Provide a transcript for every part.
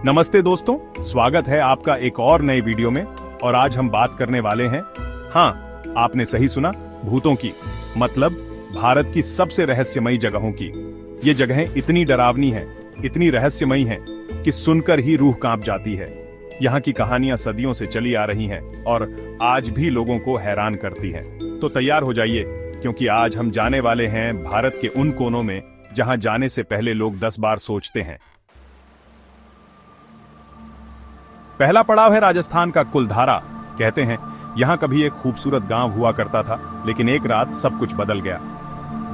नमस्ते दोस्तों, स्वागत है आपका एक और नए वीडियो में। और आज हम बात करने वाले हैं, हाँ आपने सही सुना, भूतों की, मतलब भारत की सबसे रहस्यमयी जगहों की। ये जगहें इतनी डरावनी हैं, इतनी रहस्यमयी हैं कि सुनकर ही रूह कांप जाती है। यहाँ की कहानियां सदियों से चली आ रही हैं और आज भी लोगों को हैरान करती हैं। तो तैयार हो जाइए, क्योंकि आज हम जाने वाले हैं भारत के उन कोनों में जहां जाने से पहले लोग 10 बार सोचते हैं। पहला पड़ाव है राजस्थान का कुलधारा। कहते हैं यहां कभी एक खूबसूरत गांव हुआ करता था, लेकिन एक रात सब कुछ बदल गया।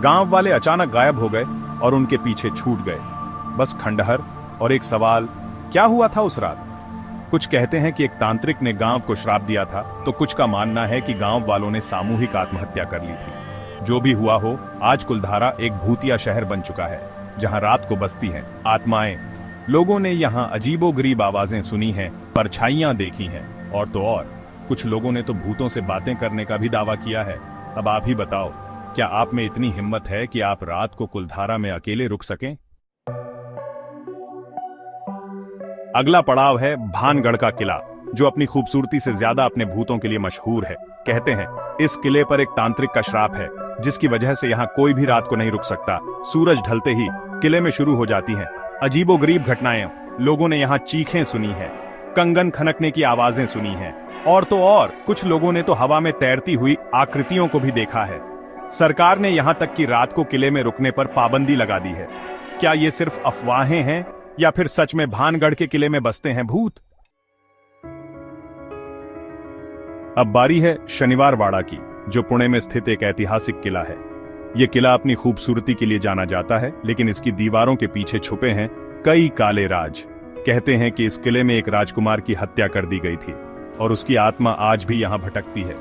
गांव वाले अचानक गायब हो गए और उनके पीछे छूट गए। बस खंडहर और एक सवाल, क्या हुआ था उस रात? कुछ कहते हैं कि एक तांत्रिक ने गांव को श्राप दिया था, तो कुछ का मानना है कि गांव वालों ने सामूहिक आत्महत्या कर ली थी। जो भी हुआ हो, आज कुलधारा एक भूतिया शहर बन चुका है, जहां रात को बसती हैं आत्माएं। लोगों ने यहाँ अजीबोगरीब आवाजें सुनी हैं, परछाइयां देखी हैं, और तो और कुछ लोगों ने तो भूतों से बातें करने का भी दावा किया है। अब आप ही बताओ, क्या आप में इतनी हिम्मत है कि आप रात को कुलधारा में अकेले रुक सकें? अगला पड़ाव है भानगढ़ का किला, जो अपनी खूबसूरती से ज्यादा अपने भूतों के लिए मशहूर है। कहते हैं इस किले पर एक तांत्रिक का श्राप है, जिसकी वजह से यहाँ कोई भी रात को नहीं रुक सकता। सूरज ढलते ही किले में शुरू हो जाती हैं अजीबोगरीब घटनाएं। लोगों ने यहाँ चीखें सुनी हैं, कंगन खनकने की आवाजें सुनी हैं, और तो और कुछ लोगों ने तो हवा में तैरती हुई आकृतियों को भी देखा है। सरकार ने यहाँ तक कि रात को किले में रुकने पर पाबंदी लगा दी है। क्या ये सिर्फ अफवाहें हैं या फिर सच में भानगढ़ के किले में बसते हैं भूत? अब बारी है शनिवार वाड़ा की, जो पुणे में स्थित एक ऐतिहासिक किला है। यह किला अपनी खूबसूरती के लिए जाना जाता है, लेकिन इसकी दीवारों के पीछे छुपे हैं कई काले राज। कहते हैं कि इस किले में एक राजकुमार की हत्या कर दी गई थी और उसकी आत्मा आज भी यहाँ भटकती है।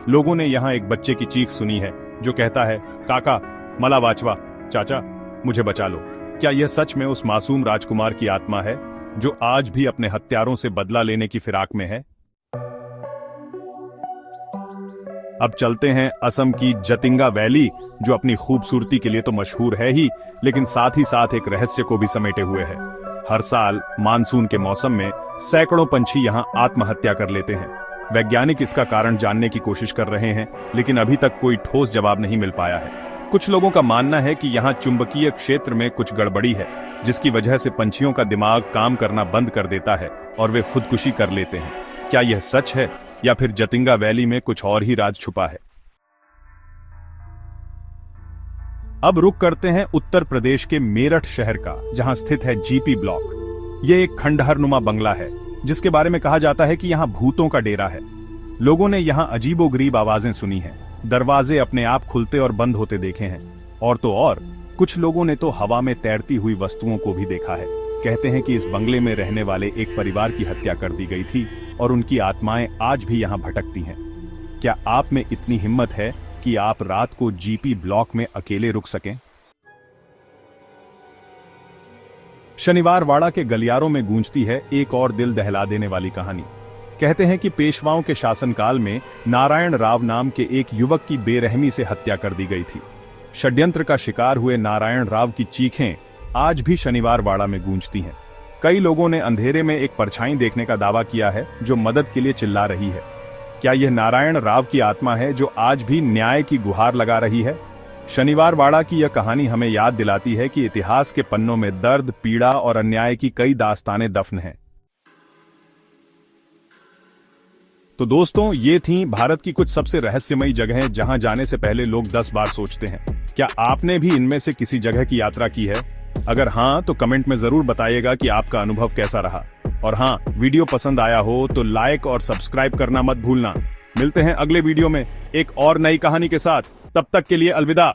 लोगों ने यहाँ एक बच्चे की चीख सुनी है, जो कहता है, काका मला वाचवा, चाचा मुझे बचा लो। क्या यह सच में उस मासूम राजकुमार की आत्मा है, जो आज भी अपने हत्यारों से बदला लेने की फिराक में है? अब चलते हैं असम की जतिंगा वैली, जो अपनी खूबसूरती के लिए तो मशहूर है ही, लेकिन साथ ही साथ एक रहस्य को भी समेटे हुए है। हर साल मानसून के मौसम में सैकड़ों पंछी यहां आत्महत्या कर लेते हैं। वैज्ञानिक इसका कारण जानने की कोशिश कर रहे हैं, लेकिन अभी तक कोई ठोस जवाब नहीं मिल पाया है। कुछ लोगों का मानना है कि यहाँ चुंबकीय क्षेत्र में कुछ गड़बड़ी है, जिसकी वजह से पंछियों का दिमाग काम करना बंद कर देता है और वे खुदकुशी कर लेते हैं। क्या यह सच है या फिर जतिंगा वैली में कुछ और ही राज छुपा है? अब रुक करते हैं उत्तर प्रदेश के मेरठ शहर का, जहां स्थित है जीपी ब्लॉक। यह एक खंडहरनुमा बंगला है, जिसके बारे में कहा जाता है कि यहां भूतों का डेरा है। लोगों ने यहां अजीबोगरीब आवाजें सुनी हैं, दरवाजे अपने आप खुलते और बंद होते देखे हैं, और तो और कुछ लोगों ने तो हवा में तैरती हुई वस्तुओं को भी देखा है। कहते हैं कि इस बंगले में रहने वाले एक परिवार की हत्या कर दी गई थी और उनकी आत्माएं आज भी यहां भटकती हैं। क्या आप में इतनी हिम्मत है कि आप रात को जीपी ब्लॉक में अकेले रुक सकें? शनिवार वाड़ा के गलियारों में गूंजती है एक और दिल दहला देने वाली कहानी। कहते हैं कि पेशवाओं के शासनकाल में नारायण राव नाम के एक युवक की बेरहमी से हत्या कर दी गई थी। षड्यंत्र का शिकार हुए नारायण राव की चीखें आज भी शनिवार वाड़ा में गूंजती हैं। कई लोगों ने अंधेरे में एक परछाई देखने का दावा किया है, जो मदद के लिए चिल्ला रही है। क्या यह नारायण राव की आत्मा है, जो आज भी न्याय की गुहार लगा रही है? शनिवार वाड़ा की यह कहानी हमें याद दिलाती है कि इतिहास के पन्नों में दर्द, पीड़ा और अन्याय की कई दास्तानें दफन हैं। तो दोस्तों, ये थी भारत की कुछ सबसे रहस्यमयी जगहें, जहां जाने से पहले लोग 10 बार सोचते हैं। क्या आपने भी इनमें से किसी जगह की यात्रा की है? अगर हाँ, तो कमेंट में जरूर बताइएगा कि आपका अनुभव कैसा रहा। और हाँ, वीडियो पसंद आया हो तो लाइक और सब्सक्राइब करना मत भूलना। मिलते हैं अगले वीडियो में एक और नई कहानी के साथ। तब तक के लिए अलविदा।